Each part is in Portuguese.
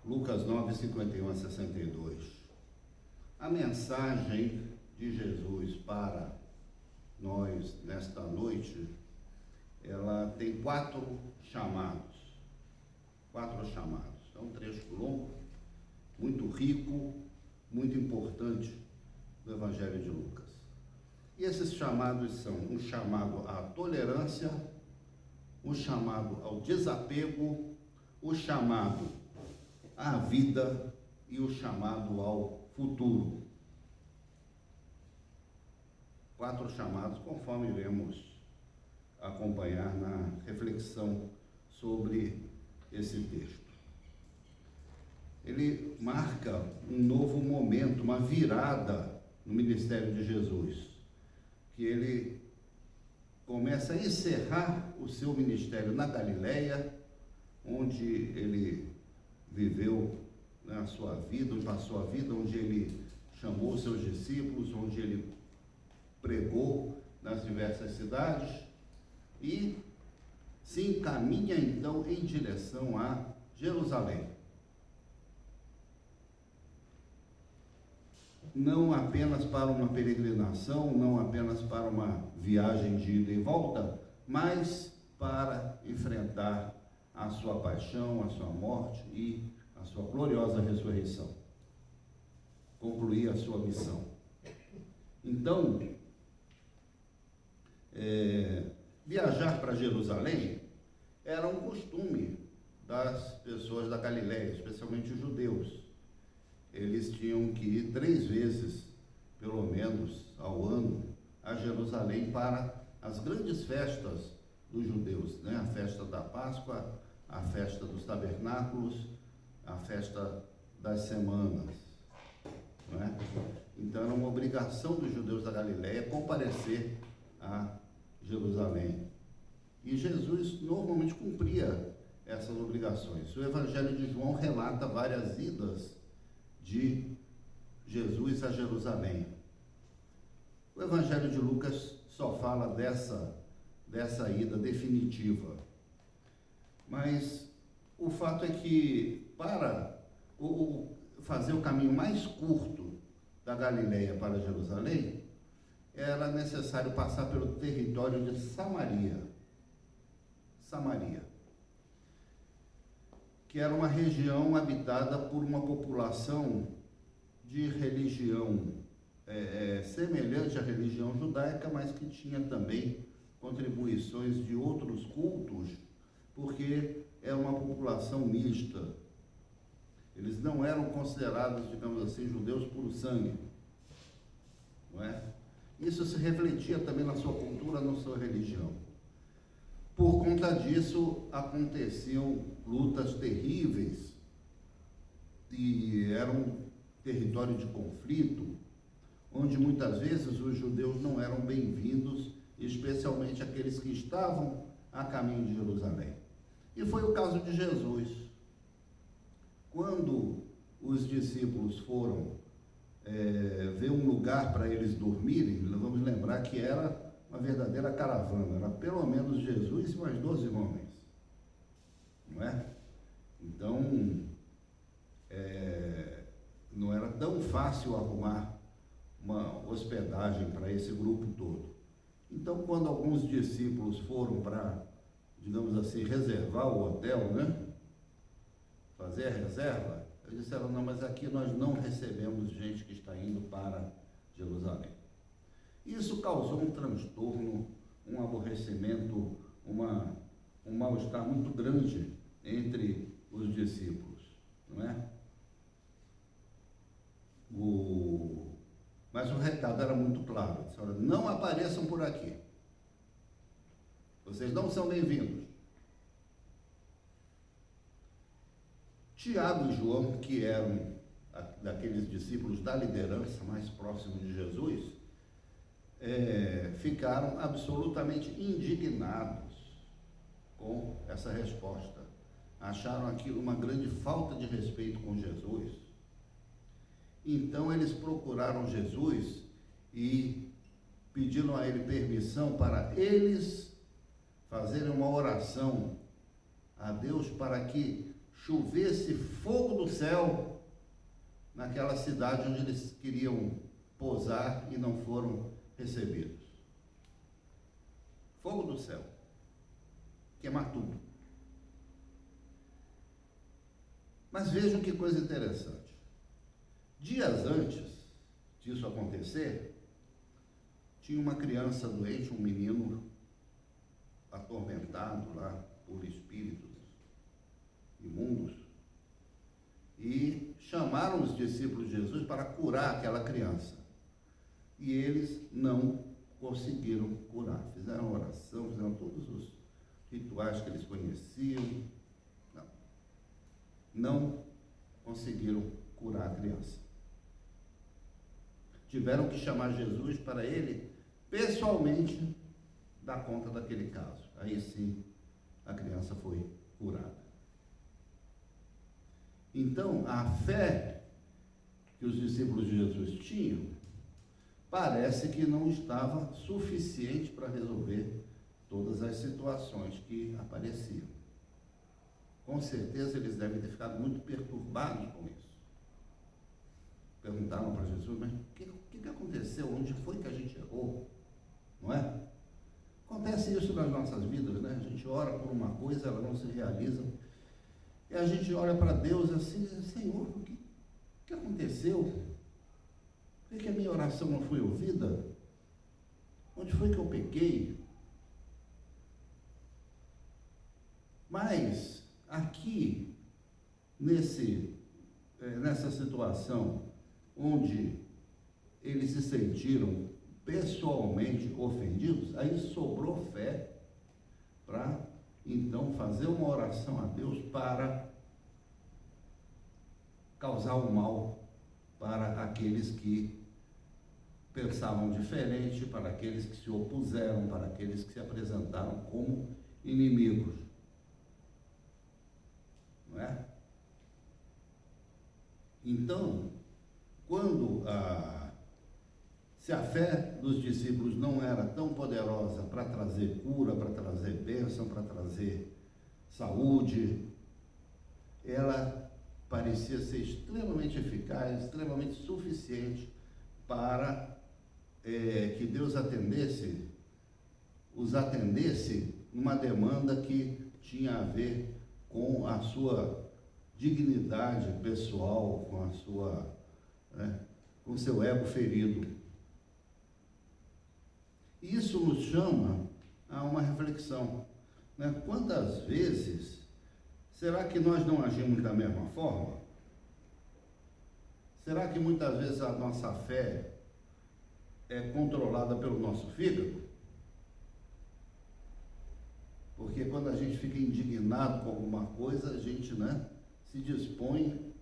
Lucas 9, 51 a 62. A mensagem de Jesus para nós nesta noite, ela tem quatro chamados. É um trecho longo, muito rico, muito importante do Evangelho de Lucas. E esses chamados são um chamado à tolerância, um chamado ao desapego, o chamado à vida e o chamado ao futuro. 4 chamados, conforme iremos acompanhar na reflexão sobre esse texto. Ele marca um novo momento, uma virada no ministério de Jesus, que ele começa a encerrar o seu ministério na Galileia, onde ele viveu a sua vida, onde passou a vida, onde ele chamou os seus discípulos, onde ele pregou nas diversas cidades e se encaminha então em direção a Jerusalém. Não apenas para uma peregrinação, não apenas para uma viagem de ida e volta, mas para enfrentar a sua paixão, a sua morte e a sua gloriosa ressurreição. Concluir a sua missão. Então, viajar para Jerusalém era um costume das pessoas da Galileia, especialmente os judeus. Eles tinham que ir 3 vezes, pelo menos, ao ano, a Jerusalém para as grandes festas dos judeus, né? A festa da Páscoa, a festa dos tabernáculos, a festa das semanas, não é? Então era uma obrigação dos judeus da Galileia comparecer a Jerusalém. E Jesus normalmente cumpria essas obrigações. O Evangelho de João relata várias idas de Jesus a Jerusalém. O Evangelho de Lucas só fala dessa ida definitiva. Mas o fato é que para fazer o caminho mais curto da Galileia para Jerusalém, era necessário passar pelo território de Samaria, que era uma região habitada por uma população de religião semelhante à religião judaica, mas que tinha também contribuições de outros cultos, porque é uma população mista. Eles não eram considerados, digamos assim, judeus puro sangue, não é? Isso se refletia também na sua cultura, na sua religião. Por conta disso, aconteciam lutas terríveis e era um território de conflito, onde muitas vezes os judeus não eram bem-vindos, especialmente aqueles que estavam a caminho de Jerusalém. E foi o caso de Jesus. Quando os discípulos foram ver um lugar para eles dormirem, vamos lembrar que era uma verdadeira caravana, era pelo menos Jesus e mais 12 homens, não é? Então, não era tão fácil arrumar uma hospedagem para esse grupo todo. Então, quando alguns discípulos foram para, digamos assim, reservar o hotel, né? Fazer a reserva, eles disseram, não, mas aqui nós não recebemos gente que está indo para Jerusalém. Isso causou um transtorno, um aborrecimento, um mal-estar muito grande entre os discípulos, não é? Mas o recado era muito claro, disseram, não apareçam por aqui, vocês não são bem-vindos. Tiago e João, que eram daqueles discípulos da liderança mais próximos de Jesus, ficaram absolutamente indignados com essa resposta. Acharam aquilo uma grande falta de respeito com Jesus. Então eles procuraram Jesus e pediram a ele permissão para eles fazerem uma oração a Deus para que chovesse fogo do céu naquela cidade onde eles queriam pousar e não foram recebidos. Fogo do céu, queimar tudo. Mas vejam que coisa interessante. Dias antes disso acontecer, tinha uma criança doente, um menino atormentado lá por espíritos imundos, e chamaram os discípulos de Jesus para curar aquela criança. E eles não conseguiram curar. Fizeram oração, fizeram todos os rituais que eles conheciam. Não conseguiram curar a criança. Tiveram que chamar Jesus para ele, pessoalmente, dar conta daquele caso. Aí sim, a criança foi curada. Então, a fé que os discípulos de Jesus tinham, parece que não estava suficiente para resolver todas as situações que apareciam. Com certeza eles devem ter ficado muito perturbados com isso. Perguntaram para Jesus, mas o que aconteceu? Onde foi que a gente errou? Não é? Acontece isso nas nossas vidas, né? A gente ora por uma coisa, ela não se realiza. E a gente olha para Deus assim, Senhor, o que aconteceu? Por que a minha oração não foi ouvida? Onde foi que eu pequei? Mas, aqui, nessa situação, onde eles se sentiram pessoalmente ofendidos, aí sobrou fé para, então, fazer uma oração a Deus para causar o mal para aqueles que pensavam diferente, para aqueles que se opuseram, para aqueles que se apresentaram como inimigos. Não é? Então, quando se a fé dos discípulos não era tão poderosa para trazer cura, para trazer bênção, para trazer saúde, ela parecia ser extremamente eficaz, extremamente suficiente para que Deus os atendesse numa demanda que tinha a ver com a sua dignidade pessoal, com o seu ego ferido. Isso nos chama a uma reflexão, né? Quantas vezes será que nós não agimos da mesma forma? Será que muitas vezes a nossa fé é controlada pelo nosso fígado? Porque quando a gente fica indignado com alguma coisa, a gente, se dispõe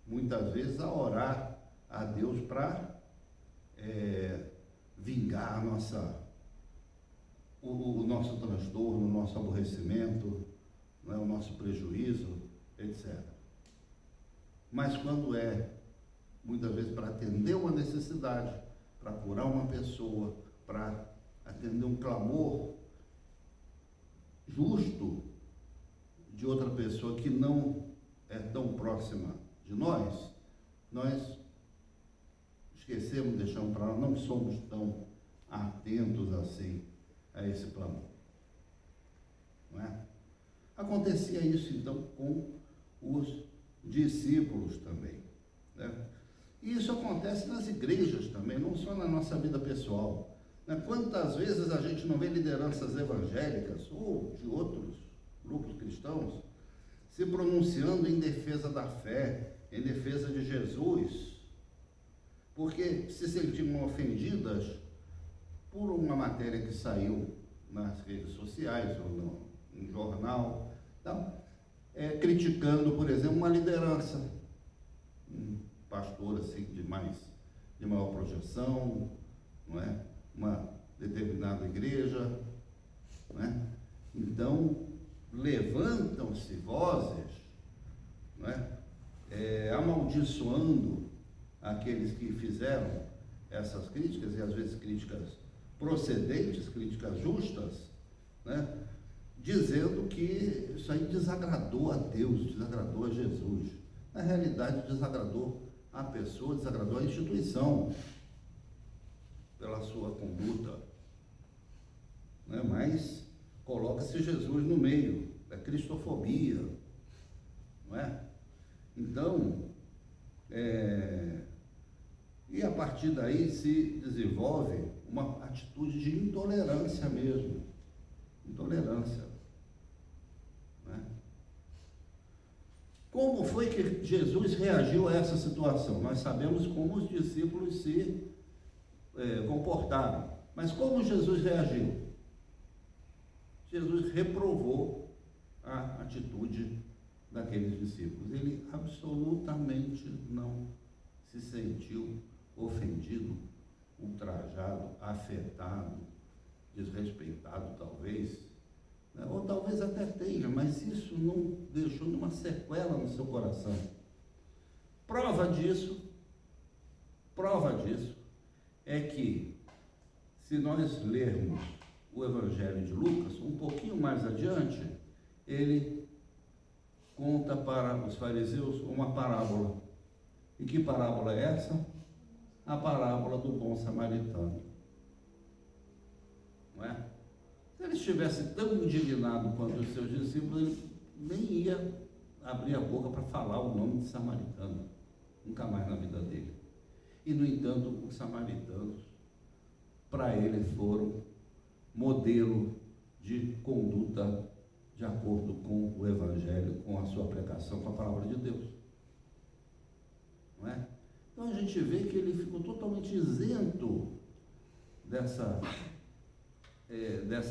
muitas vezes a orar a Deus para vingar o nosso transtorno, o nosso aborrecimento, o nosso prejuízo, etc. Mas quando muitas vezes para atender uma necessidade, para curar uma pessoa, para atender um clamor justo de outra pessoa que não é tão próxima de nós esquecemos, deixamos para lá, não somos tão atentos assim a esse clamor. Não é? Acontecia isso então com os discípulos também, né? E isso acontece nas igrejas também, não só na nossa vida pessoal, né? Quantas vezes a gente não vê lideranças evangélicas ou de outros grupos cristãos se pronunciando em defesa da fé, em defesa de Jesus, porque se sentiam ofendidas por uma matéria que saiu nas redes sociais ou no jornal, então, criticando, por exemplo, uma liderança, um pastor assim de maior projeção, não é? Uma determinada igreja, não é? Então levantam-se vozes, não é? Amaldiçoando aqueles que fizeram essas críticas, e às vezes críticas procedentes, críticas justas, né? dizendo que isso aí desagradou a Deus, desagradou a Jesus. Na realidade, desagradou a pessoa, desagradou a instituição pela sua conduta, né? Mas coloca-se Jesus no meio da cristofobia, não é? Então, e a partir daí se desenvolve uma atitude de intolerância mesmo, intolerância, né? Como foi que Jesus reagiu a essa situação? Nós sabemos como os discípulos se comportaram, mas como Jesus reagiu? Jesus reprovou a atitude daqueles discípulos. Ele absolutamente não se sentiu ofendido, ultrajado, afetado, desrespeitado talvez, né? Ou talvez até tenha, mas isso não deixou nenhuma sequela no seu coração. Prova disso é que, se nós lermos o Evangelho de Lucas, um pouquinho mais adiante, ele conta para os fariseus uma parábola. E que parábola é essa? A parábola do bom samaritano. Não é? Se ele estivesse tão indignado quanto os seus discípulos, ele nem ia abrir a boca para falar o nome de samaritano, nunca mais na vida dele. E, no entanto, os samaritanos, para ele, foram modelo de conduta de acordo com o Evangelho, com a sua pregação, com a palavra de Deus. Não é? Então a gente vê que ele ficou totalmente isento dessa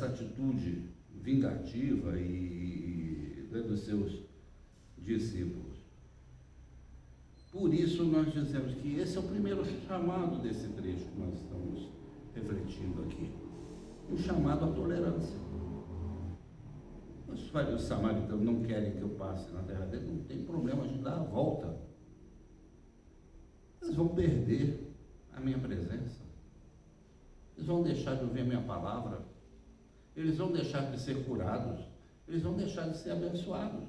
atitude vingativa e dos seus discípulos. Por isso nós dizemos que esse é o primeiro chamado desse trecho que nós estamos refletindo aqui. Um chamado à tolerância. Os samaritanos não querem que eu passe na terra deles, não tem problema, a gente dá a volta. Eles vão perder a minha presença. Eles vão deixar de ouvir a minha palavra. Eles vão deixar de ser curados. Eles vão deixar de ser abençoados.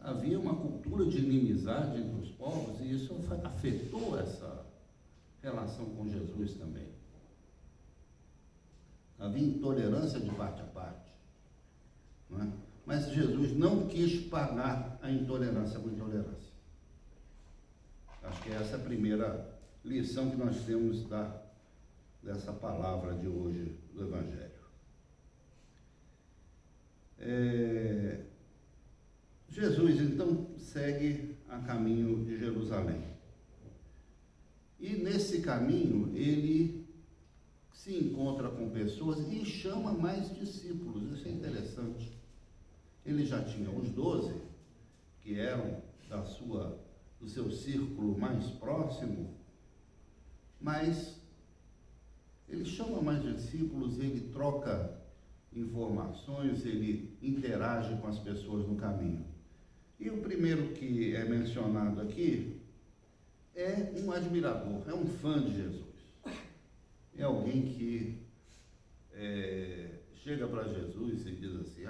Havia uma cultura de inimizade entre os povos e isso afetou essa relação com Jesus também. Havia intolerância de parte a parte, não é? Mas Jesus não quis pagar a intolerância com intolerância. Acho que essa é a primeira lição que nós temos dessa palavra de hoje do Evangelho. Jesus então segue a caminho de Jerusalém. E nesse caminho ele se encontra com pessoas e chama mais discípulos. Isso é interessante. Ele já tinha os 12, que eram do seu círculo mais próximo, mas ele chama mais discípulos, ele troca informações, ele interage com as pessoas no caminho. E o primeiro que é mencionado aqui é um admirador, é um fã de Jesus. É alguém que chega para Jesus e diz assim: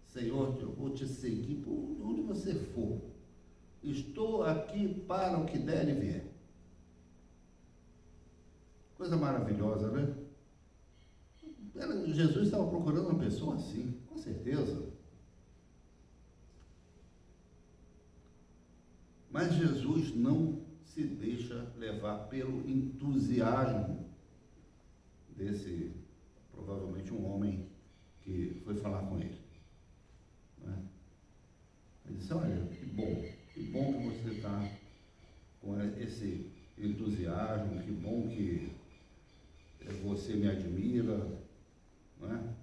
Senhor, eu vou te seguir por onde você for. Estou aqui para o que der e vier. Coisa maravilhosa, né? Jesus estava procurando uma pessoa assim, com certeza. Mas Jesus não se deixa levar pelo entusiasmo desse, provavelmente um homem que foi falar com ele. Né? Ele disse: olha, que bom que você está com esse entusiasmo, que bom que você me admira, não é?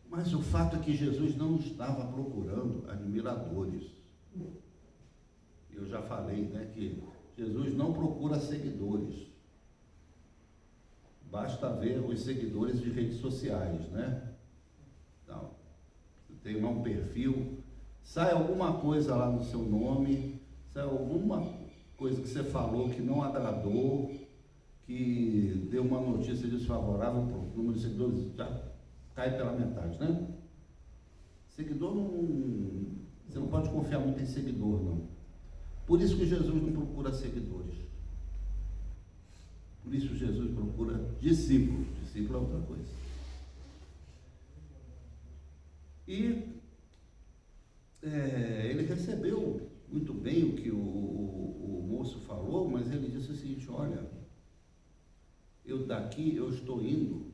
Mas o fato é que Jesus não estava procurando admiradores. Eu já falei, né, que Jesus não procura seguidores. Basta ver os seguidores de redes sociais, né? Então, tem lá um perfil, sai alguma coisa lá no seu nome, sai alguma coisa que você falou que não agradou, que deu uma notícia desfavorável para o número de seguidores, já cai pela metade, né? Seguidor não... Você não pode confiar muito em seguidor, não. Por isso que Jesus não procura seguidores. Por isso Jesus procura discípulos. Discípulo é outra coisa. E ele recebeu muito bem o que o moço falou, mas ele disse o seguinte: olha, daqui eu estou indo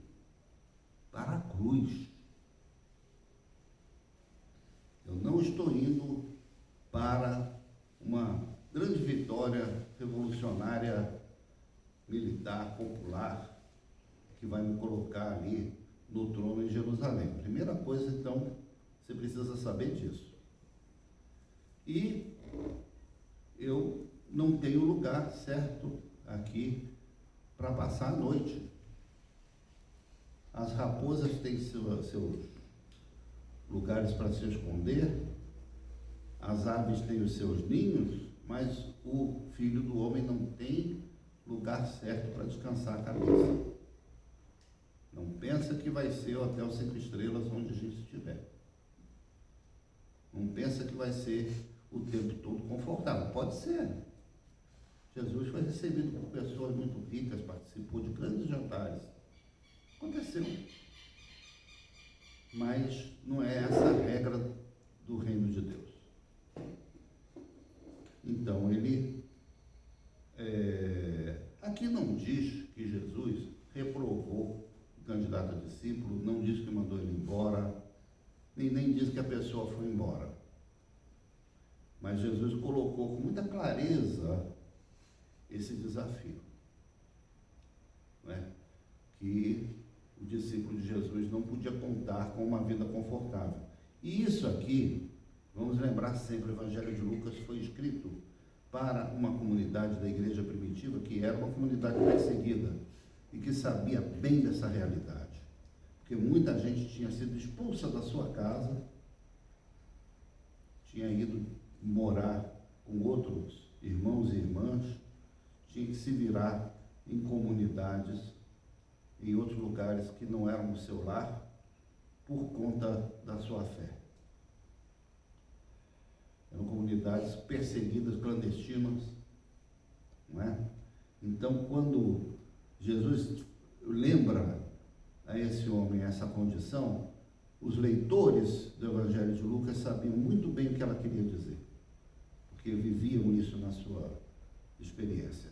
para a cruz. Eu não estou indo para uma grande vitória revolucionária, militar, popular, que vai me colocar ali no trono em Jerusalém. Primeira coisa, então, você precisa saber disso. E eu não tenho lugar certo aqui para passar a noite. As raposas têm seus lugares para se esconder, as aves têm os seus ninhos, mas o Filho do Homem não tem lugar certo para descansar a cabeça. Não pensa que vai ser o hotel 5 estrelas onde a gente estiver. Não pensa que vai ser o tempo todo confortável. Pode ser. Jesus foi recebido por pessoas muito ricas, participou de grandes jantares. Aconteceu. Mas não é essa a regra do reino de Deus. Então, ele aqui não diz que Jesus reprovou o candidato a discípulo, não diz que mandou ele embora, nem diz que a pessoa foi embora. Mas Jesus colocou com muita clareza esse desafio, né? Que o discípulo de Jesus não podia contar com uma vida confortável. E isso aqui, vamos lembrar sempre, o Evangelho de Lucas foi escrito para uma comunidade da igreja primitiva que era uma comunidade perseguida e que sabia bem dessa realidade. Porque muita gente tinha sido expulsa da sua casa, tinha ido morar com outros irmãos e irmãs, tinha que se virar em comunidades, em outros lugares que não eram o seu lar, por conta da sua fé. Eram comunidades perseguidas, clandestinas, não é? Então, quando Jesus lembra a esse homem essa condição, os leitores do Evangelho de Lucas sabiam muito bem o que ela queria dizer, porque viviam isso na sua experiência.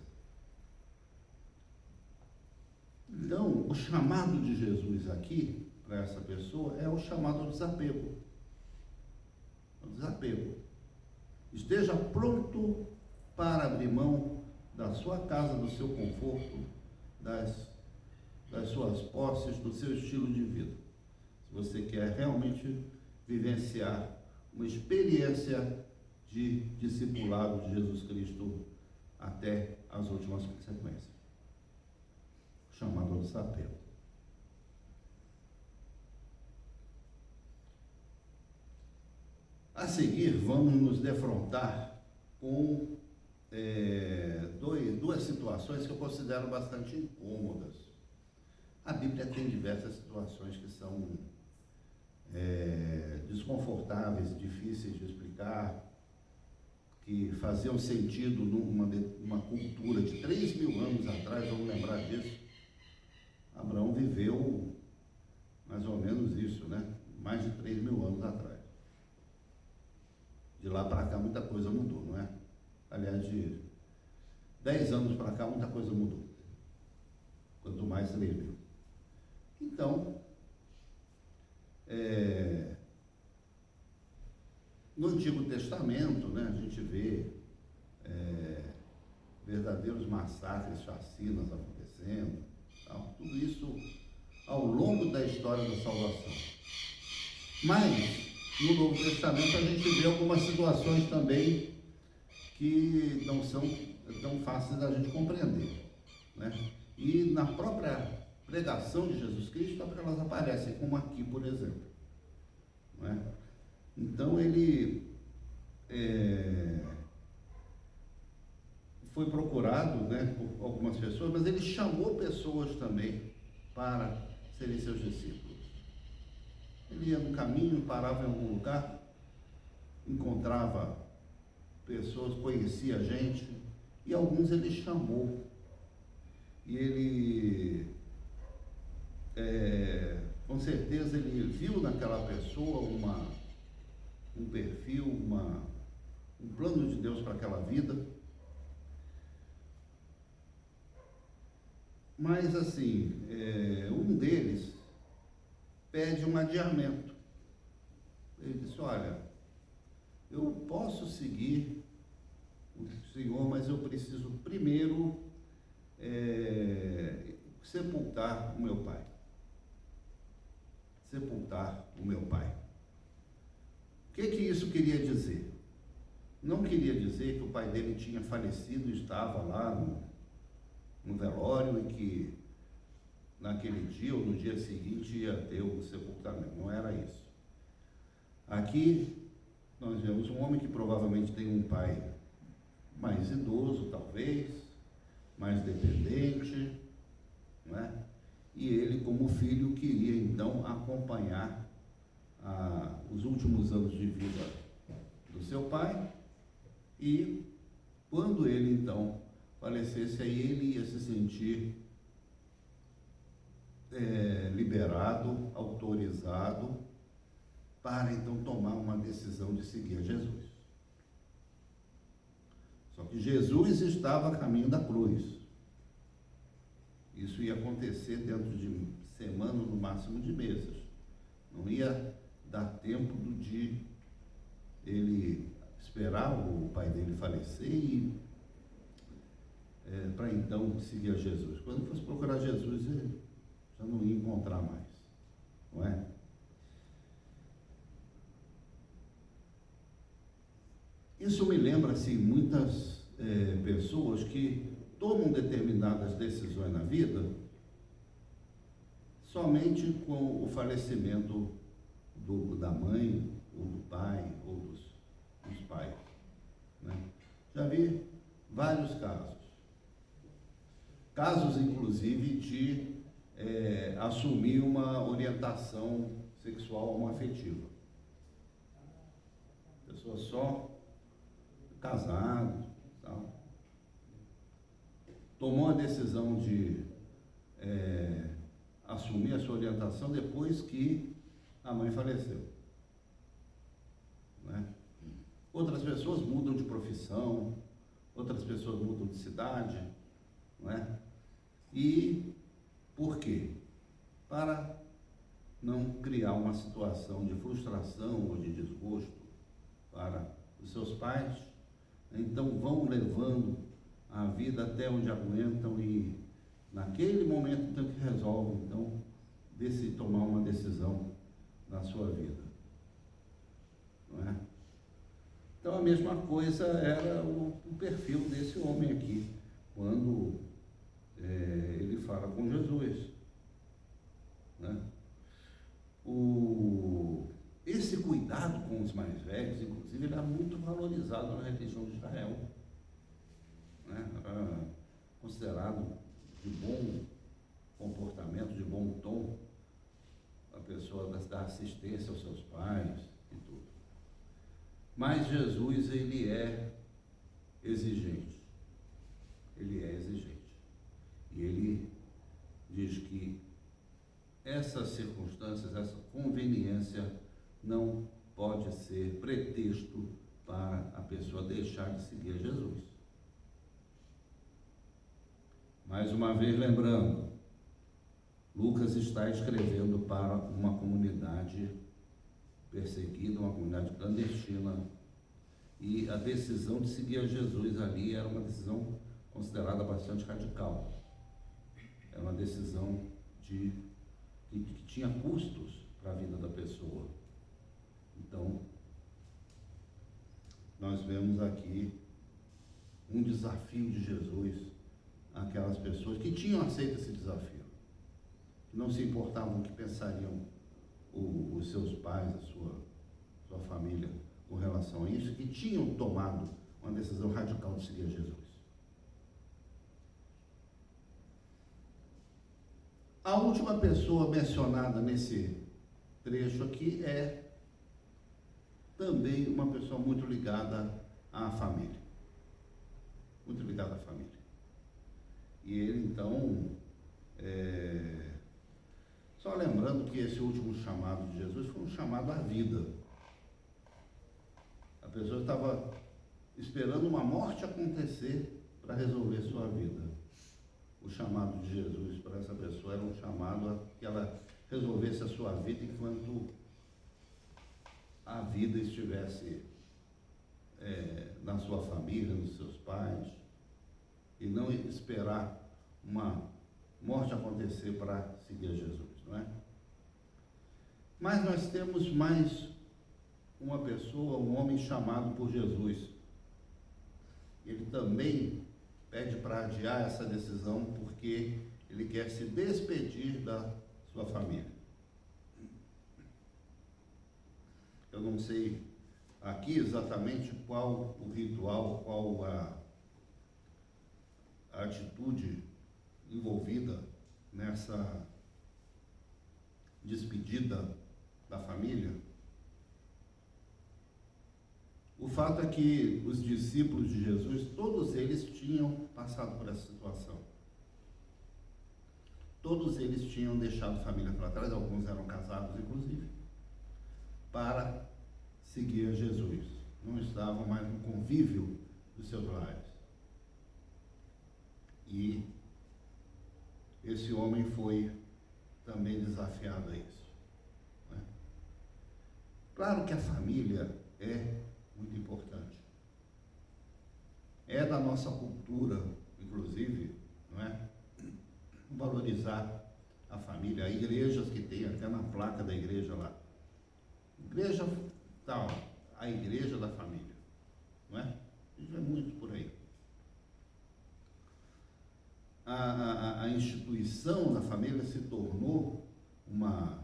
Então, o chamado de Jesus aqui, para essa pessoa, é o chamado ao desapego. O desapego. Esteja pronto para abrir mão da sua casa, do seu conforto, das suas posses, do seu estilo de vida. Se você quer realmente vivenciar uma experiência de discipulado de Jesus Cristo até as últimas consequências. Chamado ao desapego. A seguir, vamos nos defrontar com duas situações que eu considero bastante incômodas. A Bíblia tem diversas situações que são desconfortáveis, difíceis de explicar, que faziam sentido numa cultura de 3.000 anos atrás, vamos lembrar disso. Abraão viveu mais ou menos isso, né? Mais de 3.000 anos atrás. De lá para cá muita coisa mudou, não é? Aliás, de 10 anos para cá muita coisa mudou. Quanto mais 3.000. Então, no Antigo Testamento, né, a gente vê verdadeiros massacres, chacinas acontecendo, tal, tudo isso ao longo da história da salvação. Mas, no Novo Testamento, a gente vê algumas situações também que não são tão fáceis da gente compreender, né? E na própria pregação de Jesus Cristo, elas aparecem, como aqui, por exemplo, não é? Então, ele foi procurado, né, por algumas pessoas, mas ele chamou pessoas também para serem seus discípulos. Ele ia no caminho, parava em algum lugar, encontrava pessoas, conhecia gente, e alguns ele chamou. E ele, com certeza, ele viu naquela pessoa um perfil, um plano de Deus para aquela vida. Mas, assim, um deles pede um adiamento. Ele disse: olha, eu posso seguir o Senhor, mas eu preciso primeiro sepultar o meu pai. Sepultar o meu pai. O que isso queria dizer? Não queria dizer que o pai dele tinha falecido e estava lá no velório e que naquele dia ou no dia seguinte ia ter o sepultamento. Não era isso. Aqui nós vemos um homem que provavelmente tem um pai mais idoso, talvez, mais dependente, não é? E ele, como filho, queria então acompanhar os últimos anos de vida do seu pai, e quando ele então falecesse, aí ele ia se sentir liberado, autorizado para então tomar uma decisão de seguir a Jesus. Só que Jesus estava a caminho da cruz. Isso ia acontecer dentro de semanas, no máximo de meses. Não ia dar tempo de ele esperar o pai dele falecer e para então seguir a Jesus. Quando fosse procurar Jesus, ele já não ia encontrar mais, não é? Isso me lembra, assim, muitas pessoas que tomam determinadas decisões na vida somente com o falecimento da mãe, ou do pai, ou dos pais, né? Já vi vários casos inclusive de assumir uma orientação sexual homoafetiva. Pessoa só casado, tal, tomou a decisão de assumir a sua orientação depois que a mãe faleceu, né? Outras pessoas mudam de profissão, outras pessoas mudam de cidade, não é? E por quê? Para não criar uma situação de frustração ou de desgosto para os seus pais. Então vão levando a vida até onde aguentam e naquele momento então que resolvem então tomar uma decisão na sua vida, não é? Então a mesma coisa era o perfil desse homem aqui, quando ele fala com Jesus, né? Esse cuidado com os mais velhos, inclusive, ele era muito valorizado na religião de Israel, né? Era considerado de bom comportamento, de bom tom, a pessoa dar assistência aos seus pais e tudo. Mas Jesus, ele é exigente. Ele é exigente. E ele diz que essas circunstâncias, essa conveniência não pode ser pretexto para a pessoa deixar de seguir a Jesus. Mais uma vez lembrando, Lucas está escrevendo para uma comunidade perseguida, uma comunidade clandestina, e a decisão de seguir a Jesus ali era uma decisão considerada bastante radical. Era uma decisão que tinha custos para a vida da pessoa. Então, nós vemos aqui um desafio de Jesus àquelas pessoas que tinham aceito esse desafio, que não se importavam o que pensariam os seus pais, a sua família com relação a isso, que tinham tomado uma decisão radical de seguir a Jesus. A última pessoa mencionada nesse trecho aqui é também uma pessoa muito ligada à família. Muito ligada à família. E ele, então, só lembrando que esse último chamado de Jesus foi um chamado à vida. A pessoa estava esperando uma morte acontecer para resolver sua vida. O chamado de Jesus para essa pessoa era um chamado a que ela resolvesse a sua vida enquanto a vida estivesse na sua família, nos seus pais, e não esperar uma morte acontecer para seguir a Jesus, não é? Mas nós temos mais uma pessoa, um homem chamado por Jesus. Ele também pede para adiar essa decisão porque ele quer se despedir da sua família. Eu não sei aqui exatamente qual o ritual, qual a atitude envolvida nessa despedida da família. O fato é que os discípulos de Jesus, todos eles tinham passado por essa situação. Todos eles tinham deixado a família para trás, alguns eram casados inclusive, para seguir a Jesus. Não estavam mais no convívio dos seus lares. E esse homem foi também desafiado a isso, né? Claro que a família é muito importante. É da nossa cultura, inclusive, não é? Valorizar a família. Há igrejas que tem até na placa da igreja lá. Igreja tal, a igreja da família, não é? Isso é muito por aí. A instituição da família se tornou uma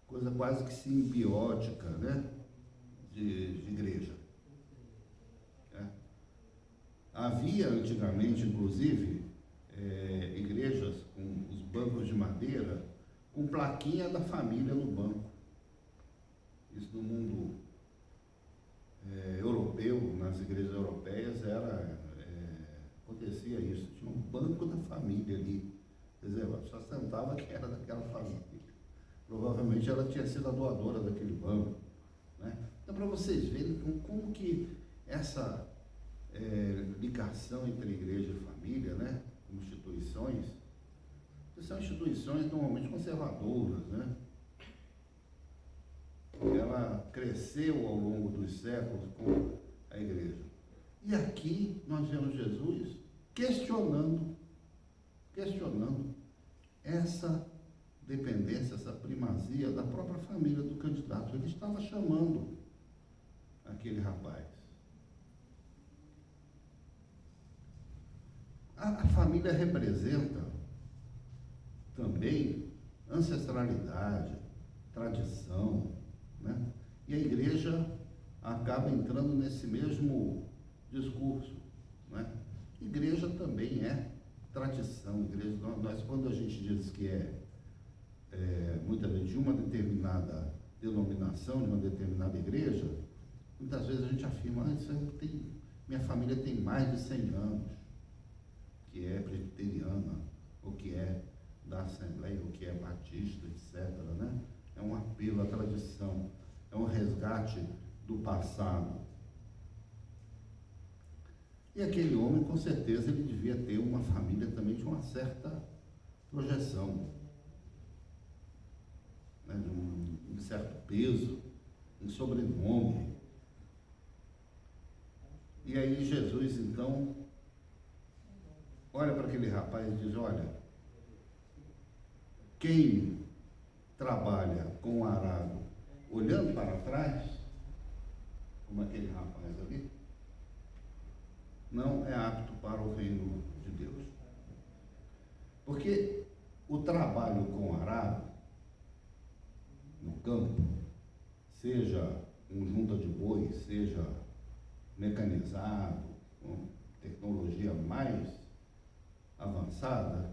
coisa quase que simbiótica, né? De igreja. Havia antigamente, inclusive, igrejas com os bancos de madeira com plaquinha da família no banco. Isso no mundo europeu, nas igrejas europeias, acontecia isso. Tinha um banco da família ali. Quer dizer, só sentava que era daquela família. Provavelmente ela tinha sido a doadora daquele banco, né? Então, para vocês verem como que essa ligação entre igreja e família, né? Instituições, que são instituições normalmente conservadoras, né? Ela cresceu ao longo dos séculos com a igreja. E aqui nós vemos Jesus questionando essa dependência, essa primazia da própria família do candidato. Ele estava chamando aquele rapaz. A família representa também ancestralidade, tradição, né? E a igreja acaba entrando nesse mesmo discurso, né? Igreja também é tradição. Igreja, nós quando a gente diz que muitas vezes de uma determinada denominação, de uma determinada igreja, muitas vezes a gente afirma, minha família tem mais de 100 anos, que é presbiteriana, ou que é da Assembleia, ou que é batista, etc., né? É um apelo à tradição, é um resgate do passado. E aquele homem, com certeza, ele devia ter uma família também de uma certa projeção, né? De um certo peso, um sobrenome. E aí Jesus, então, olha para aquele rapaz e diz, olha, quem trabalha com o arado olhando para trás, como aquele rapaz ali, não é apto para o reino de Deus. Porque o trabalho com o arado no campo, seja um junta de boi, seja mecanizado, com tecnologia mais avançada,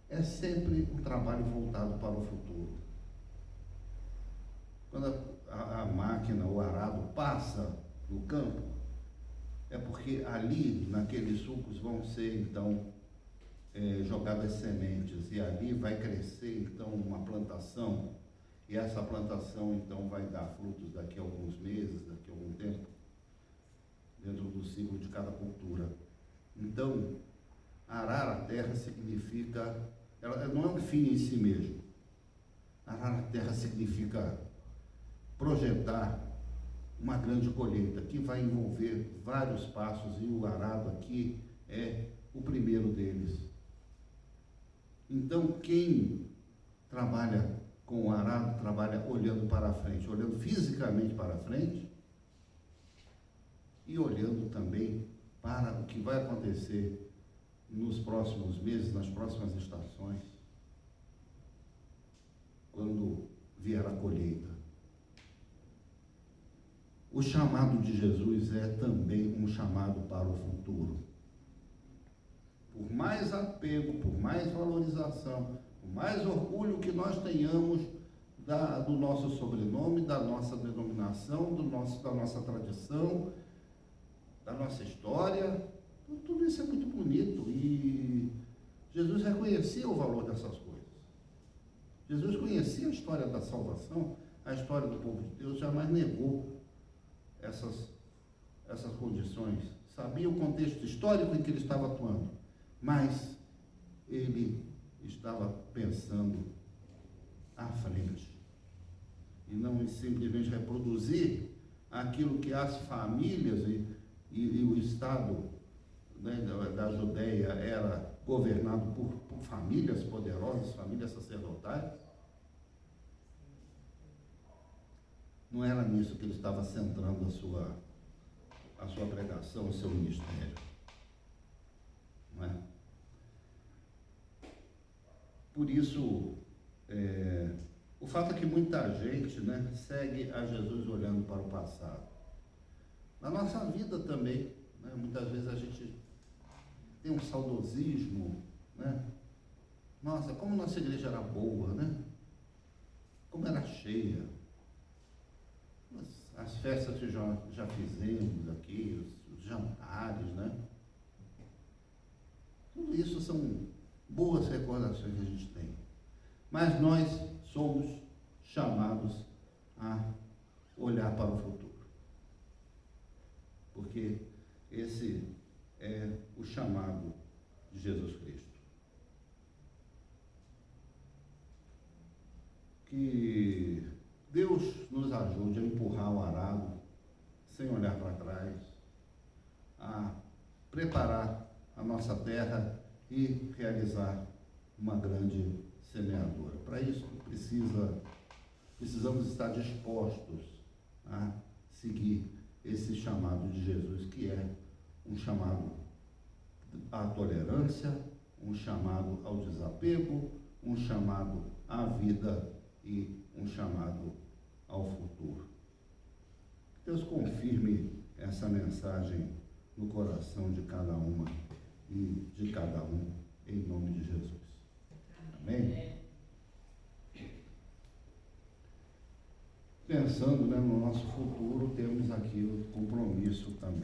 é sempre um trabalho voltado para o futuro. Quando a máquina, o arado passa no campo, é porque ali, naqueles sulcos, vão ser, então, jogadas sementes, e ali vai crescer, então, uma plantação, e essa plantação, então, vai dar frutos daqui a alguns meses, daqui a algum tempo, dentro do ciclo de cada cultura. Então, arar a terra significa, ela não é um fim em si mesmo. Arar a terra significa projetar uma grande colheita, que vai envolver vários passos, e o arado aqui é o primeiro deles. Então, quem trabalha com o arado, trabalha olhando para frente, olhando fisicamente para frente, e olhando também para o que vai acontecer nos próximos meses, nas próximas estações, quando vier a colheita. O chamado de Jesus é também um chamado para o futuro. Por mais apego, por mais valorização, por mais orgulho que nós tenhamos do nosso sobrenome, da nossa denominação, da nossa tradição, da nossa história, tudo isso é muito bonito, e Jesus reconhecia o valor dessas coisas. Jesus conhecia a história da salvação, a história do povo de Deus, jamais negou essas condições, sabia o contexto histórico em que ele estava atuando, mas ele estava pensando à frente, e não simplesmente reproduzir aquilo que as famílias e o Estado, né, da Judeia era governado por famílias poderosas, famílias sacerdotais. Não era nisso que ele estava centrando a sua pregação, o seu ministério. Não é? Por isso, o fato é que muita gente, né, segue a Jesus olhando para o passado. Na nossa vida também, né, muitas vezes a gente tem um saudosismo, né? Nossa, como nossa igreja era boa, né? Como era cheia. As festas que já fizemos aqui, os jantares, né? Tudo isso são boas recordações que a gente tem. Mas nós somos chamados a olhar para o futuro. Porque esse é o chamado de Jesus Cristo. Que Deus nos ajude a empurrar o arado sem olhar para trás, a preparar a nossa terra e realizar uma grande semeadura. Para isso precisamos estar dispostos a seguir esse chamado de Jesus, que é um chamado à tolerância, um chamado ao desapego, um chamado à vida e um chamado ao futuro. Deus confirme essa mensagem no coração de cada uma e de cada um, em nome de Jesus. Amém? Pensando, né, no nosso futuro, temos aqui o compromisso também